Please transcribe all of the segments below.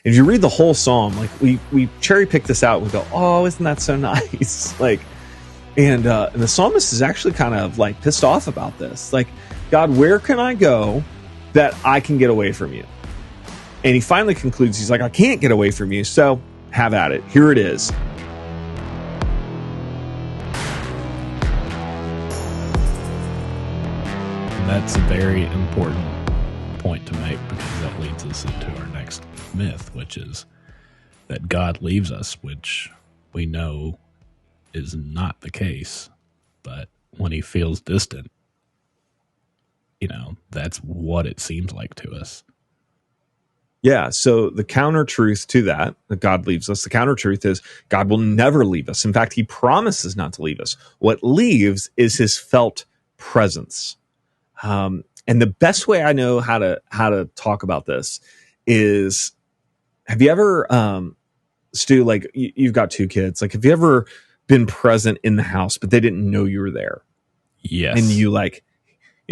If you read the whole psalm, like we cherry pick this out, we go, oh, isn't that so nice? Like, and the psalmist is actually kind of like pissed off about this. Like, God, where can I go that I can get away from you? And he finally concludes, he's like, I can't get away from you, so have at it. Here it is. That's a very important point to make, because that leads us into our next myth, which is that God leaves us, which we know is not the case. But when he feels distant, that's what it seems like to us. Yeah, so the counter truth to that God leaves us, the counter truth is God will never leave us. In fact, he promises not to leave us. What leaves is his felt presence. And the best way I know how to talk about this is, have you ever, Stu, like you've got two kids, like have you ever been present in the house, but they didn't know you were there? Yes. And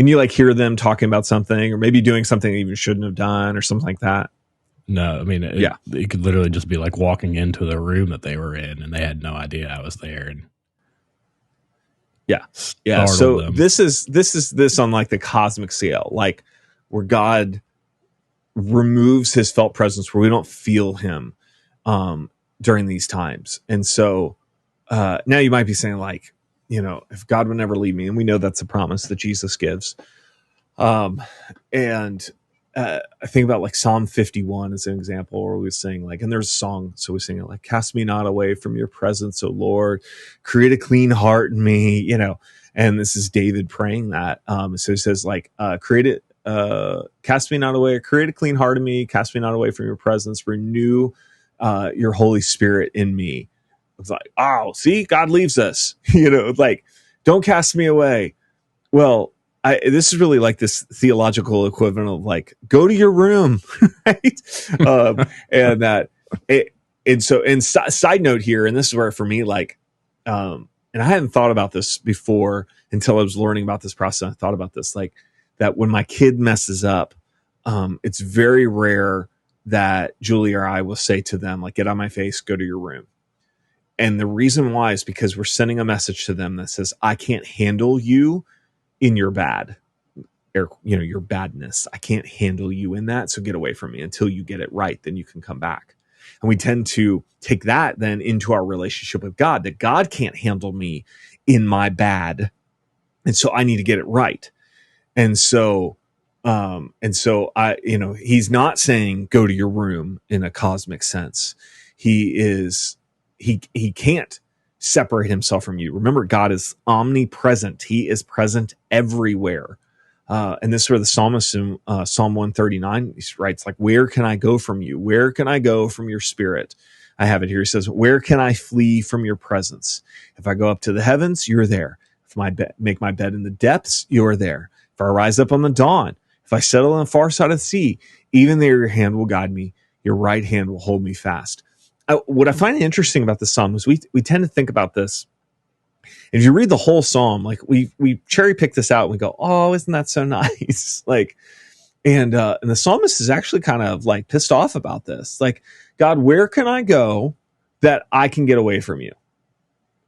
you hear them talking about something, or maybe doing something they even shouldn't have done, or something like that. No, I mean, it could literally just be like walking into the room that they were in and they had no idea I was there. And yeah. So them. this is on like the cosmic scale, like where God removes his felt presence, where we don't feel him during these times. And so now you might be saying, like, if God would never leave me, and we know that's a promise that Jesus gives. And I think about like Psalm 51 as an example, where we sing like, and there's a song, so we sing it like, cast me not away from your presence, O Lord, create a clean heart in me, and this is David praying that. So he says like, cast me not away, create a clean heart in me, cast me not away from your presence, renew your Holy Spirit in me. It's like, oh, see, God leaves us, like, don't cast me away. Well, this is really like this theological equivalent of like, go to your room, right? Side note here, and this is where for me, like, and I hadn't thought about this before until I was learning about this process. I thought about this, like, that when my kid messes up, it's very rare that Julie or I will say to them, like, get on my face, go to your room. And the reason why is because we're sending a message to them that says, I can't handle you in your bad, or your badness. I can't handle you in that, so get away from me until you get it right, then you can come back. And we tend to take that then into our relationship with God, that God can't handle me in my bad, and so I need to get it right. And so I, he's not saying go to your room in a cosmic sense. He can't separate himself from you. Remember, God is omnipresent. He is present everywhere. And this is where the psalmist in Psalm 139, he writes, like, where can I go from you? Where can I go from your spirit? I have it here. He says, where can I flee from your presence? If I go up to the heavens, you're there. If I make my bed in the depths, you're there. If I rise up on the dawn, if I settle on the far side of the sea, even there your hand will guide me. Your right hand will hold me fast. What I find interesting about the psalm is we tend to think about this. If you read the whole psalm, like we cherry pick this out and we go, oh, isn't that so nice? Like, and the psalmist is actually kind of like pissed off about this. Like, God, where can I go that I can get away from you?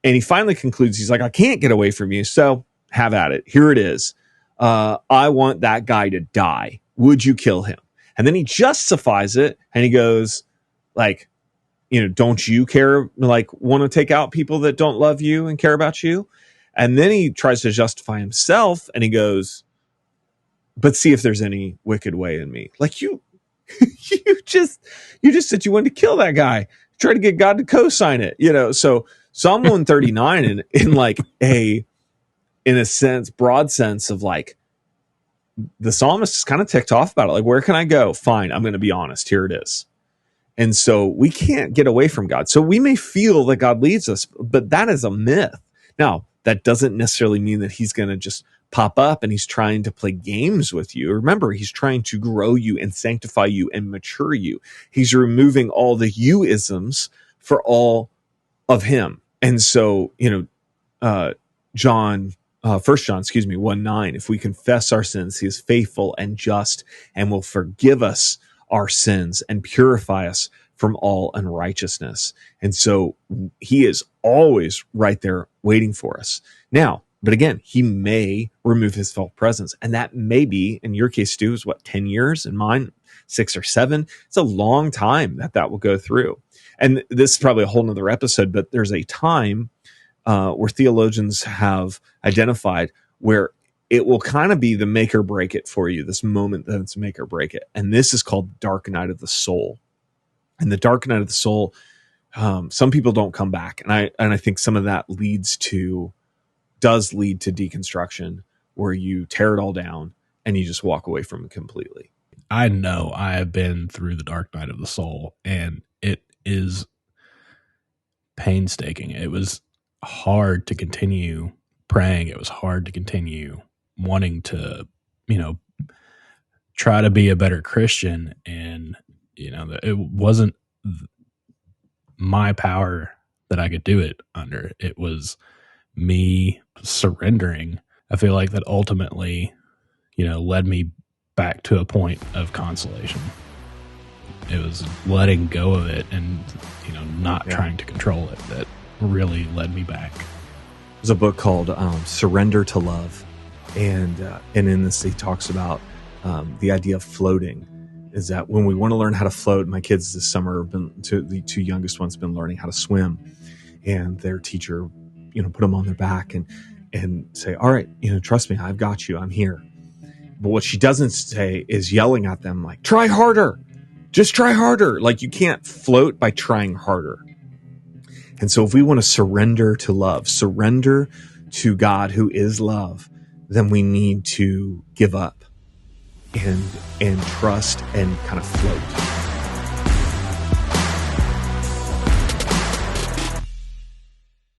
And he finally concludes, he's like, I can't get away from you, so have at it. Here it is. I want that guy to die. Would you kill him? And then he justifies it, and he goes, like, don't you care, like, want to take out people that don't love you and care about you? And then he tries to justify himself, and he goes, but see if there's any wicked way in me. Like, you just said you wanted to kill that guy. Try to get God to co-sign it, So Psalm 139 in like in a sense, broad sense of like, the psalmist is kind of ticked off about it. Like, where can I go? Fine, I'm going to be honest. Here it is. And so we can't get away from God. So we may feel that God leads us, but that is a myth. Now, that doesn't necessarily mean that he's going to just pop up and he's trying to play games with you. Remember, he's trying to grow you and sanctify you and mature you. He's removing all the you-isms for all of him. And so, 1 John, 1:9, if we confess our sins, he is faithful and just and will forgive us our sins and purify us from all unrighteousness. And so he is always right there waiting for us. Now, but again, he may remove his felt presence. And that may be, in your case, Stu, is what, 10 years? In mine, 6 or 7. It's a long time that will go through. And this is probably a whole nother episode, but there's a time where theologians have identified where it will kind of be the make or break it for you, this moment that's make or break it. And this is called the dark night of the soul. And the dark night of the soul, some people don't come back. And I think some of that does lead to deconstruction, where you tear it all down and you just walk away from it completely. I know I have been through the dark night of the soul, and it is painstaking. It was hard to continue praying. It was hard to continue wanting to, try to be a better Christian. And, it wasn't my power that I could do it under. It was me surrendering. I feel like that ultimately, led me back to a point of consolation. It was letting go of it and, not trying to control it that really led me back. There's a book called Surrender to Love. And in this, he talks about the idea of floating. Is that when we want to learn how to float, my kids this summer the 2 youngest ones, been learning how to swim, and their teacher, put them on their back and say, all right, trust me, I've got you, I'm here. But what she doesn't say is yelling at them like, try harder, just try harder. Like, you can't float by trying harder. And so if we want to surrender to love, surrender to God who is love, then we need to give up and trust and kind of float.